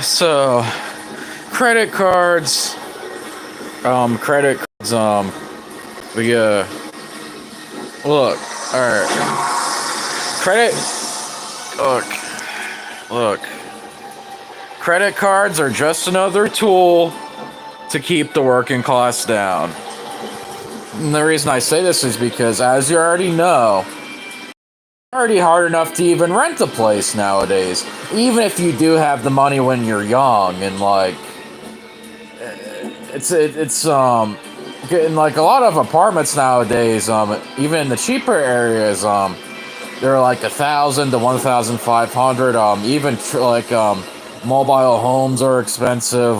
So, credit cards, credit cards, we, look, alright, credit, look, look, credit cards are just another tool to keep the working class down. And the reason I say this is because, as you already know, it's already hard enough to even rent a place nowadays, even if you do have the money when you're young, and like, it's in like a lot of apartments nowadays, even in the cheaper areas, they're like 1,000 to 1,500. Mobile homes are expensive.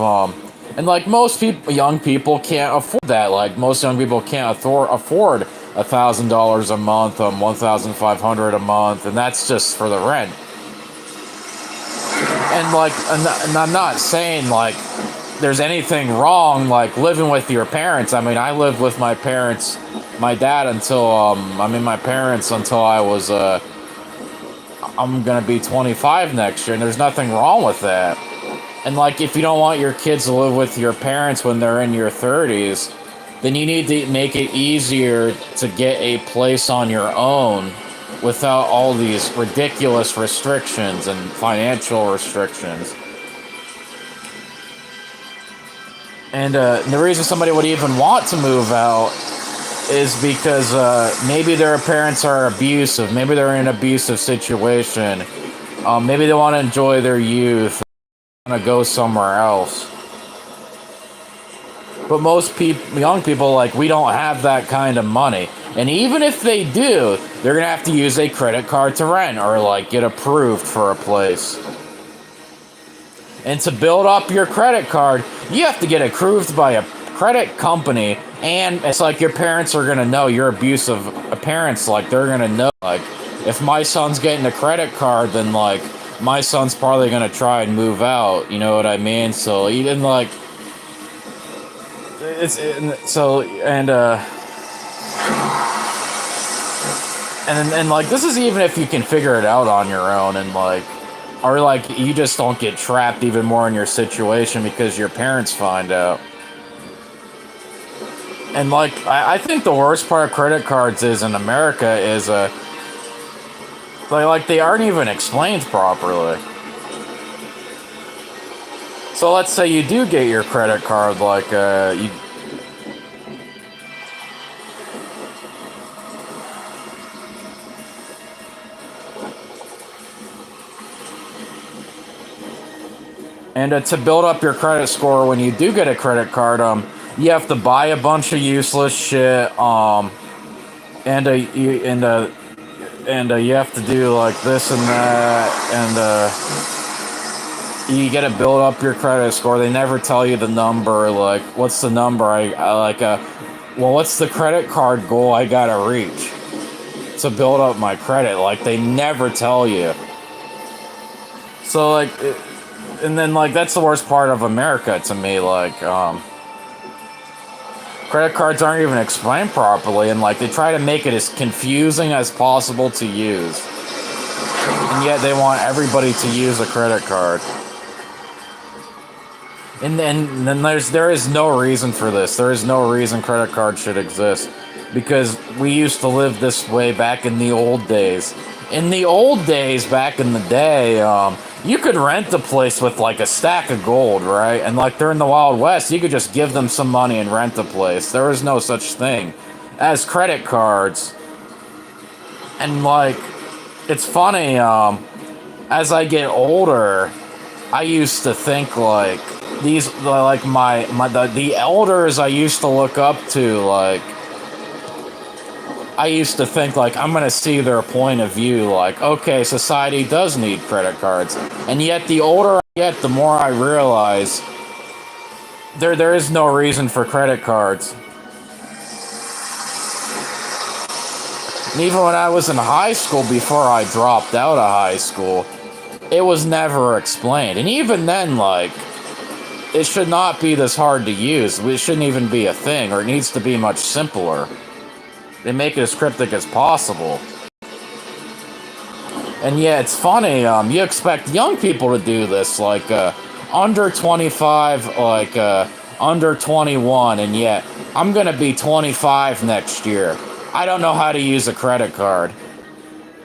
And like most people, young people can't afford that. Like most young people can't afford $1,000 a month, 1,500 a month, and that's just for the rent. And like, and I'm not saying like there's anything wrong like living with your parents. I mean, I lived with my parents, my dad until my parents until I was I'm gonna be 25 next year, and there's nothing wrong with that. And like, if you don't want your kids to live with your parents when they're in your 30s, then you need to make it easier to get a place on your own without all these ridiculous restrictions and financial restrictions. And the reason somebody would even want to move out is because maybe their parents are abusive. Maybe they're in an abusive situation. Maybe they want to enjoy their youth. They want to go somewhere else. But most young people, like, we don't have that kind of money. And even if they do, they're going to have to use a credit card to rent or, like, get approved for a place. And to build up your credit card, you have to get approved by a credit company, and it's like your parents are gonna know, your abusive parents, like, they're gonna know, like, if my son's getting a credit card, then, like, my son's probably gonna try and move out, you know what I mean? So, even, like, and like, this is even if you can figure it out on your own, and, like, or, like, you just don't get trapped even more in your situation because your parents find out. And, like, I think the worst part of credit cards is in America is, they aren't even explained properly. So let's say you do get your credit card, like, you... And to build up your credit score when you do get a credit card, you have to buy a bunch of useless shit, and you have to do like this and that, and you get to build up your credit score. They never tell you the number, like, what's the number? Well, what's the credit card goal I gotta reach to build up my credit? Like, they never tell you. So, like, and then, like, that's the worst part of America to me, like, credit cards aren't even explained properly, and, like, they try to make it as confusing as possible to use. And yet they want everybody to use a credit card. And then there is no reason for this. There is no reason credit cards should exist. Because we used to live this way back in the old days. In the old days, back in the day, you could rent a place with, like, a stack of gold, right? And, like, during the Wild West, you could just give them some money and rent a place. There was no such thing as credit cards. And, like, it's funny, as I get older, I used to think, like, the elders I used to look up to, like, I used to think, like, I'm gonna see their point of view, like, okay, society does need credit cards. And yet, the older I get, the more I realize there is no reason for credit cards. And even when I was in high school, before I dropped out of high school, it was never explained. And even then, like, it should not be this hard to use. It shouldn't even be a thing, or it needs to be much simpler. They make it as cryptic as possible. And yeah, it's funny. You expect young people to do this, like under 25, like under 21, and yet I'm gonna be 25 next year. I don't know how to use a credit card.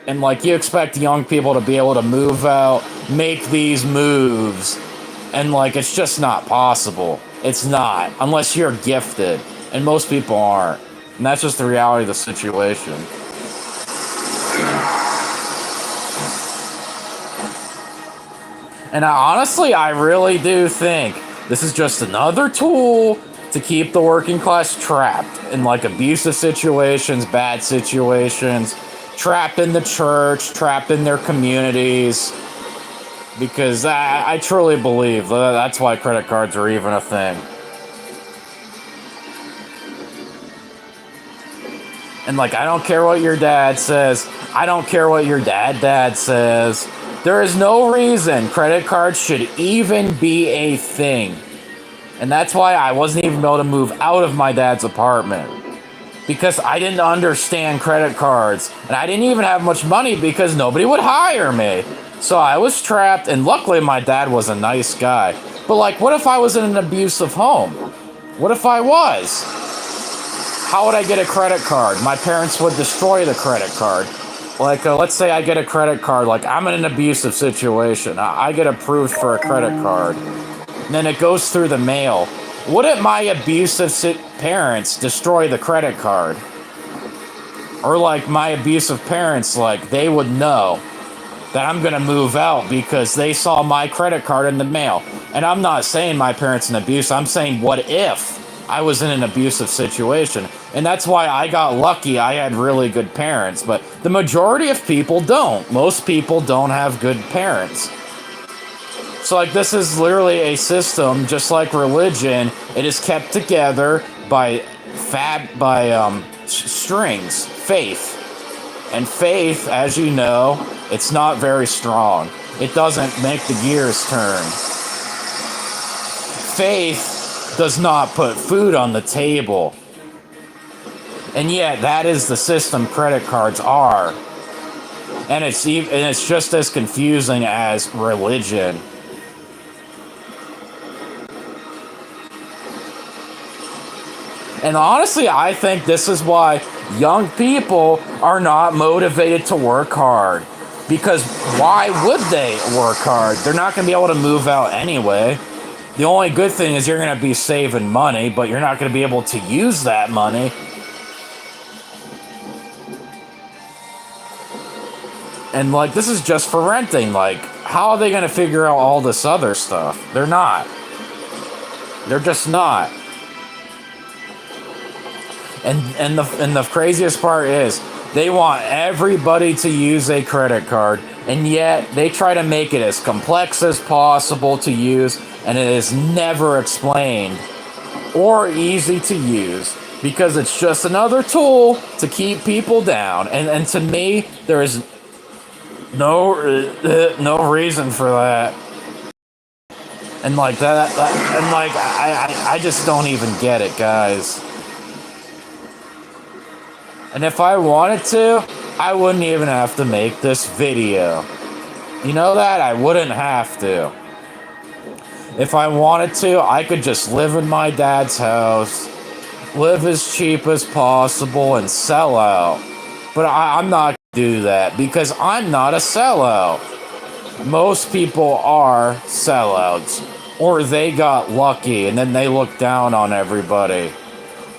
And like you expect young people to be able to move out, make these moves, and like it's just not possible. It's not, unless you're gifted, and most people aren't. And that's just the reality of the situation. And honestly, I really do think this is just another tool to keep the working class trapped in like abusive situations, bad situations, trapped in the church, trapped in their communities. Because I truly believe that's why credit cards are even a thing. And like, I don't care what your dad says. I don't care what your dad says. There is no reason credit cards should even be a thing. And that's why I wasn't even able to move out of my dad's apartment. Because I didn't understand credit cards. And I didn't even have much money because nobody would hire me. So I was trapped, and luckily my dad was a nice guy. But like, what if I was in an abusive home? What if I was? How would I get a credit card? My parents would destroy the credit card. Like, let's say I get a credit card, like I'm in an abusive situation. I get approved for a credit card. And then it goes through the mail. Wouldn't my abusive parents destroy the credit card? Or like my abusive parents, like they would know that I'm gonna move out because they saw my credit card in the mail. And I'm not saying my parents in abuse, I'm saying what if I was in an abusive situation? And that's why I got lucky. I had really good parents, but the majority of people don't. Most people don't have good parents. So like, this is literally a system, just like religion. It is kept together by strings, faith. And faith, as you know, it's not very strong. It doesn't make the gears turn. Faith does not put food on the table. And yet, that is the system credit cards are. And it's just as confusing as religion. And honestly, I think this is why young people are not motivated to work hard. Because why would they work hard? They're not going to be able to move out anyway. The only good thing is you're going to be saving money, but you're not going to be able to use that money. And like, this is just for renting. Like, how are they going to figure out all this other stuff? They're not. They're just not. And the craziest part is they want everybody to use a credit card, and yet they try to make it as complex as possible to use, and it is never explained or easy to use because it's just another tool to keep people down. And to me, there is no reason for that. And like that and like I just don't even get it, guys. And if I wanted to, I wouldn't even have to make this video. You know that? I wouldn't have to. If I wanted to, I could just live in my dad's house, live as cheap as possible, and sell out. But I'm not going to do that because I'm not a sellout. Most people are sellouts. Or they got lucky and then they look down on everybody.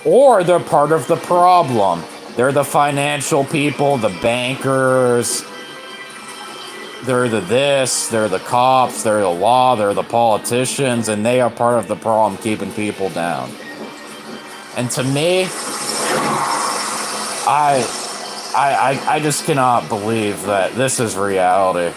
Or they're part of the problem. They're the financial people, the bankers, they're the this, they're the cops, they're the law, they're the politicians, and they are part of the problem keeping people down. And to me, I just cannot believe that this is reality.